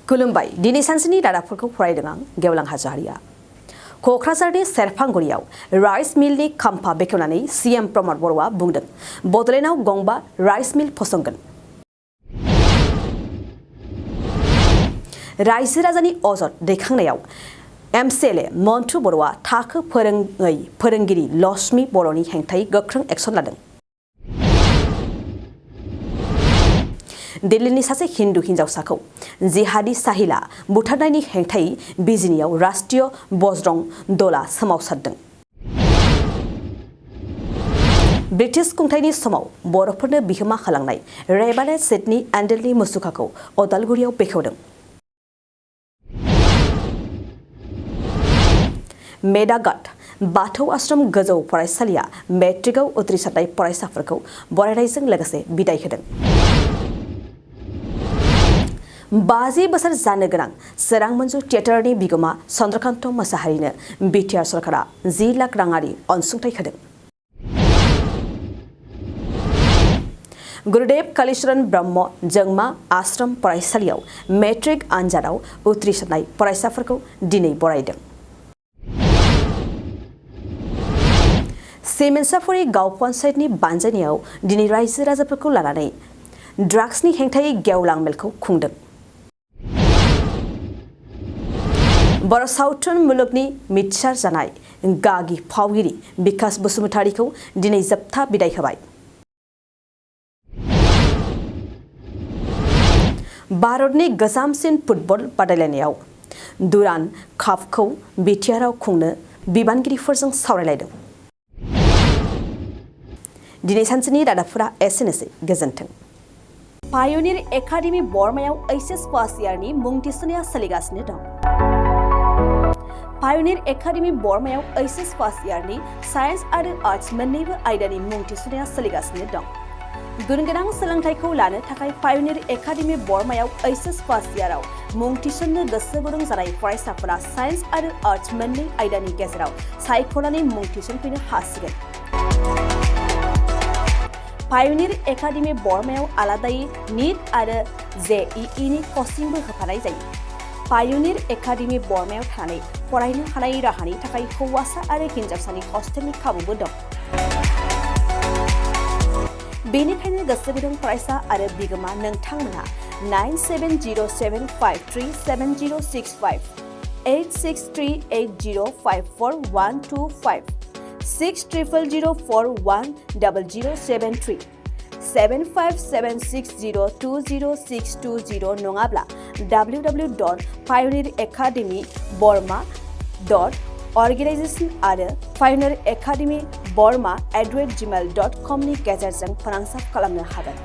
खुलुमबाय दिनै सानसेनि रादाबफोरखौ फरायदों आं गेवलां हाज'वारिया। क'क्राझारनि सेरफांगुरियाव राइस मिलनि खाम्फा बेखेवनानै सीएम प्रमद बर'आ बुंदों बड'लेण्डआव गंबा राइस मिल फसंगोन। रायजो राजानि अजद दैखांनायाव एमसिएलए मन्टु बर'आ थाखो फोरोङै फोरोंगिरि लक्ष्मी बर'नि हेंथायै गोख्रों एक्सन लादों। दिल्लीनि सासे हिन्दु हिन्जावसाखौ जिहादी साहिला बुथारनायनि हेंथायै बिजिनियाव राष्ट्रीय बजरं दलआ सोमावसारदों। ब्रिटिश खुंथायनि समाव बर'फोरनो बिहोमा होलांनाय रेबारे सेटनि एन्डेलनि मुसुखाखौ अदालगुरियाव बेखेवदों। मेदागाट बाथौ आश्रम गोजौ फरायसालिया मेट्रिकआव उथ्रिसारनाय फरायसाफोरखौ बरायनायजों लोगोसे बिदाय होदों। 50 बोसोर जानो गोनां सोरां मन्जु थियेटारनि बिगोमा चन्द्रकान्त मोसाहारिनो बिटिआर सरकारा 10 लाख राङारि अनसुंथाइ होदों। गुरुदेव कालीचरण ब्रह्म जोंमा आश्रम फरायसालियाव मेट्रिक आनजादाव उथ्रिसारनाय फरायसाफोरखौ दिनै बरायदों। सिमेन्साफुरि गाव पन्चायतनि बानजायनायाव दिनै रायजो राजाफोरखौ लानानै ड्राग्सनि हेंथायै गेवलां मेलखौ खुंदों। बर' सावथुन मुलुगनि मिथिसार जानाय गागि फावगिरि बिकास बसुमतारीखौ दिनै जोबथा बिदाय होबाय। भारतनि गोजामसिन फुटबल बादायलायनायाव दुरान्ड कापखौ बिटिआरआव खुंनो बिबानगिरिफोरजों सावरायलायदों। दिनै सानसेनि रादाबफोरा एसेनोसै। गोजोन्थों। पायनियर एकाडेमि बरमायाव एचएस फार्स्ट इयारनि मुं थिसननाया सोलिगासिनो दं। पायनियर एकाडेमि बरमायाव एचएस फार्स्ट इयारनि साइन्स आरो आर्ट्स मोन्नैबो आयदानि मुं थिसननाया सोलिगासिनो दं। गुन गोनां सोलोंथाइखौ लानो थाखाय पायनियर एकाडेमि बरमायाव एचएस फार्स्ट इयाराव मुं थिसननो गोसो गुदुं जानाय फरायसाफोरा साइन्स आरो आर्ट्स मोन्नै आयदानि गेजेराव सायख'नानै मुं थिसनफैनो हासिगोन। पायनियर एकाडेमि बरमायाव आलादायै नीट आरो जेईईनि कचिंबो होफानाय जायो। पायनियर एकाडेमि बरमायाव थानानै फरायनो हानाय राहानि थाखाय हौवासा आरो हिन्जावसानि हस्टेलनि खाबुबो दं। बेनिखायनो गोसो गुदुं फरायसा आरो बिगोमा नोंथांमोनहा 9707537065 8638054125 6000410073 7576020620 नङाब्ला www.pioneeracademyborma.organization आरो pioneeracademyborma@gmail.com नि गेजेरजों फोनांजाब खालामनो हागोन।